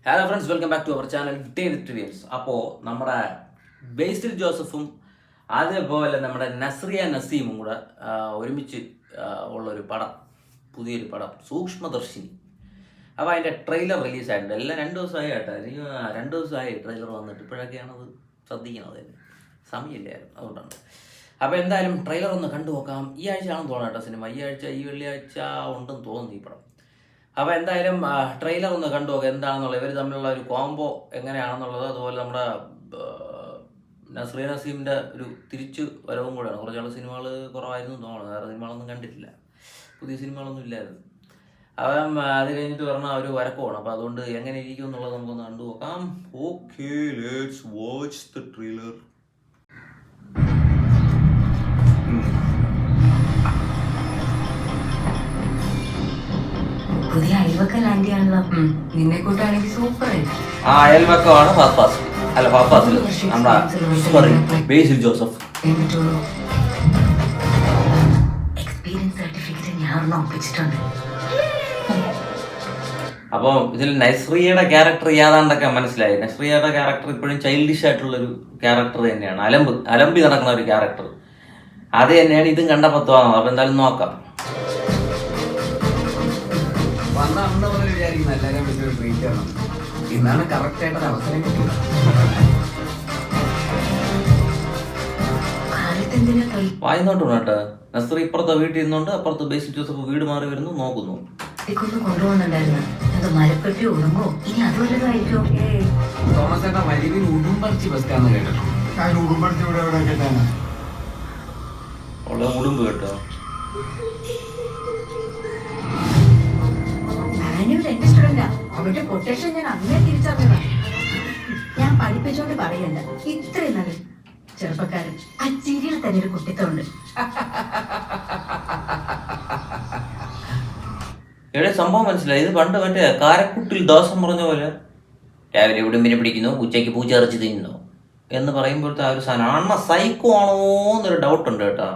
Hello friends, welcome back to our channel David Trivials. അപ്പോൾ നമ്മുടെ ബേസിൽ ജോസഫും അതേപോലെ നമ്മുടെ നസ്രിയ നസീമും കൂടെ ഒരുമിച്ച് ഉള്ളൊരു പടം, പുതിയൊരു പടം സൂക്ഷ്മദർശിനി. അപ്പോൾ അതിൻ്റെ ട്രെയിലർ റിലീസായിട്ടുണ്ട്. എല്ലാം 2 ദിവസമായി കേട്ടോ. എനിക്ക് 2 ദിവസമായി ട്രെയിലർ വന്നിട്ട്. ഇപ്പോഴൊക്കെയാണത് ശ്രദ്ധിക്കുന്നത്, സമയമില്ലായിരുന്നു, അതുകൊണ്ടാണ്. അപ്പോൾ എന്തായാലും ട്രെയിലർ ഒന്ന് കണ്ടു നോക്കാം. ഈ ആഴ്ചയാണെന്ന് തോന്നുന്നു കേട്ടോ സിനിമ. ഈ വെള്ളിയാഴ്ച ഉണ്ടെന്ന് തോന്നുന്നു ഈ പടം. അപ്പോൾ എന്തായാലും ട്രെയിലർ ഒന്ന് കണ്ടു നോക്കുക എന്താണെന്നുള്ളത്, ഇവർ തമ്മിലുള്ള ഒരു കോംബോ എങ്ങനെയാണെന്നുള്ളത്. അതുപോലെ നമ്മുടെ നസ്രിയ നസീമിൻ്റെ ഒരു തിരിച്ചു വരവും കൂടെയാണ്. കുറച്ചുള്ള സിനിമകൾ കുറവായിരുന്നു തോന്നുന്നു, വേറെ സിനിമകളൊന്നും കണ്ടിട്ടില്ല, പുതിയ സിനിമകളൊന്നും ഇല്ലായിരുന്നു. അപ്പം അത് കഴിഞ്ഞിട്ട് പറഞ്ഞാൽ ഒരു വരക്കമാണ്. അപ്പോൾ അതുകൊണ്ട് എങ്ങനെ ഇരിക്കും എന്നുള്ളത് നമുക്കൊന്ന് കണ്ടു നോക്കാം. Okay, let's watch the trailer. പുതിയ അയൽവക്കം ആന്റിയാണല്ലോ. നിന്നെ കൂട്ടാണെങ്കിൽ സൂപ്പർ ആയിട്ട്. ആ അയൽവക്കമാണ് നമ്മുടെ ബേസിൽ ജോസഫ്. എക്സ്പീരിയൻസ് സർട്ടിഫിക്കറ്റ് ഞാൻ ഒപ്പിച്ചിട്ടുണ്ട്. അപ്പോൾ ഇതിൽ നസ്രിയയുടെ ക്യാരക്ടർ ഏതാണ്ടൊക്കെ മനസ്സിലായി. നസ്രിയയുടെ ക്യാരക്ടർ ഇപ്പോഴും ചൈൽഡിഷ് ആയിട്ടുള്ളൊരു ക്യാരക്ടർ തന്നെയാണ്. അലമ്പി നടക്കുന്ന ഒരു ക്യാരക്ടർ അത് തന്നെയാണ് ഇതും കണ്ടപ്പോൾ തോന്നുന്നത്. അപ്പോൾ എന്തായാലും നോക്കാം. വിചാരിക്കുന്ന എല്ലാവരെയും പറ്റി ട്രീറ്റ് ചെയ്യണം. ഇന്നാണ് കറക്റ്റ് ആയിട്ട് അവസരം കിട്ടിയത്. വായിന്നോട്ട് കേട്ടോ. നസ്രി ഇപ്പുറത്തെ വീട്ടിൽ ഇരുന്നുകൊണ്ട് അപ്പുറത്ത് ബേസിൽ ജോസഫ് വീട് മാറി വരുന്നു, നോക്കുന്നു. തോമസ് ചേട്ടാ മരുവിൽ ഉടുമ്പറിച്ച് ബസ്റ്റാന്ന് കേട്ടോ. ഉള്ള ഉടുമ്പ് കേട്ടോ. എന്റെ സ്റ്റുഡന്റാ, അവരുടെ പൊട്ടൻഷ്യൽ ഞാൻ അന്നേ തിരിച്ചറിഞ്ഞതാ. ഞാൻ പഠിപ്പിച്ചോണ്ട് പറയണ്ട, ഇത്രയും നല്ല ചെറുപ്പക്കാരൻ ആ ചിരിയിൽ തന്നെ ഒരു കുട്ടിത്തമുണ്ട്. ഇവിടെ സംഭവം മനസ്സിലായി. ഇത് പണ്ട് മറ്റേ കാരക്കുട്ടിൽ ദോഷം പറഞ്ഞ പോലെ രാവിലെ ഉടുമ്പിനെ പിടിക്കുന്നു, ഉച്ചയ്ക്ക് പൂച്ച ഇറച്ചി തിന്നുന്നു എന്ന് പറയുമ്പോഴത്തെ ആ ഒരു സാധനം അണ്ണ സൈക്കോ ആണോ എന്നൊരു ഡൗട്ടുണ്ട് കേട്ടോ.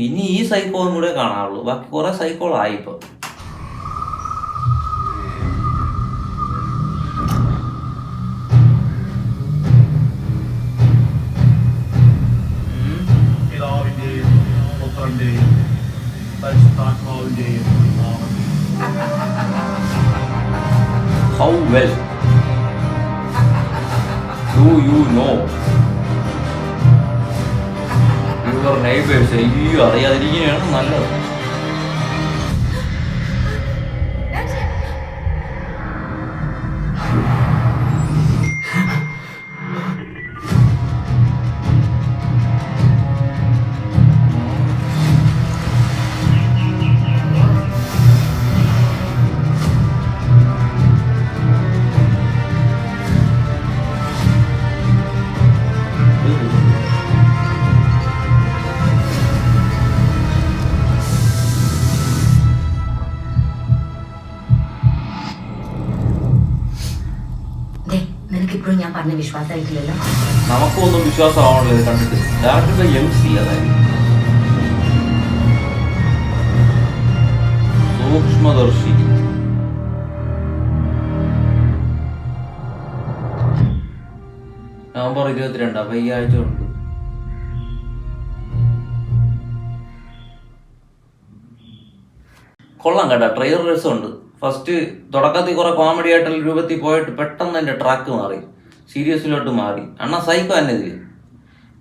ഇനി ഈ സൈക്കോയും കൂടെ കാണാറുള്ളൂ, ബാക്കി കുറെ സൈക്കോളായി ഇപ്പൊ. How well do you know your neighbors? അയ്യോ, അറിയാതിരിക്കുകയാണ് നല്ലത്. നിനക്കിപ്പോഴും ഞാൻ പറഞ്ഞ വിശ്വാസമായിട്ടില്ലല്ലോ. നമുക്കൊന്നും വിശ്വാസമാണല്ലോ ഇത് കണ്ടിട്ട്. ഡയറക്ടർ MC അതായത് സൂക്ഷ്മദർശിനി. നവംബർ 22. അപ്പൊ ഈ ആഴ്ച ഉണ്ട്. കൊള്ളാം കേട്ടോ, ട്രെയിലർ രസമുണ്ട്. ഫസ്റ്റ് തുടക്കത്തിൽ കുറെ കോമഡി ആയിട്ടുള്ള രൂപത്തിൽ പോയിട്ട് പെട്ടെന്ന് എൻ്റെ ട്രാക്ക് മാറി, സീരിയസിലോട്ട് മാറി. അണ്ണ സൈക്കോ തന്നെ ഇതിൽ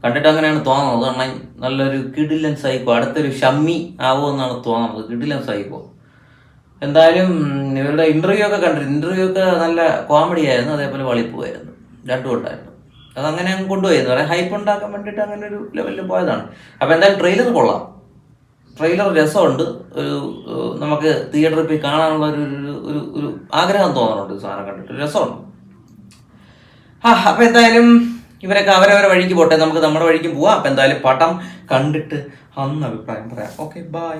കണ്ടിട്ട് അങ്ങനെയാണ് തോന്നുന്നത്. അണ്ണൻ നല്ലൊരു കിടിലൻ സൈക്കോ, അടുത്തൊരു ഷമ്മി ആവുമെന്നാണ് തോന്നുന്നത്. കിടിലൻ സൈക്കോ. എന്തായാലും ഇവരുടെ ഇന്റർവ്യൂ ഒക്കെ കണ്ടിരുന്നു. ഇന്റർവ്യൂ ഒക്കെ നല്ല കോമഡി ആയിരുന്നു, അതേപോലെ വളിപ്പുമായിരുന്നു, രണ്ടും ഉണ്ടായിരുന്നു. അതങ്ങനെ അങ്ങ് കൊണ്ടുപോയിരുന്നു. പറയാം ഹൈപ്പ് ഉണ്ടാക്കാൻ വേണ്ടിയിട്ട് അങ്ങനെ ഒരു ലെവലിൽ പോയതാണ്. അപ്പോൾ എന്തായാലും ട്രെയിലർ കൊള്ളാം, ട്രെയിലർ രസമുണ്ട്. ഒരു നമുക്ക് തിയേറ്ററിൽ പോയി കാണാനുള്ള ഒരു ആഗ്രഹം തോന്നുന്നുണ്ട്. സാധനം കണ്ടിട്ട് രസമുണ്ട്. അപ്പം എന്തായാലും ഇവരൊക്കെ അവരവരെ വഴിക്ക് പോട്ടെ, നമുക്ക് നമ്മുടെ വഴിക്ക് പോവാം. അപ്പം എന്തായാലും പടം കണ്ടിട്ട് അന്ന് അഭിപ്രായം പറയാം. Okay, by.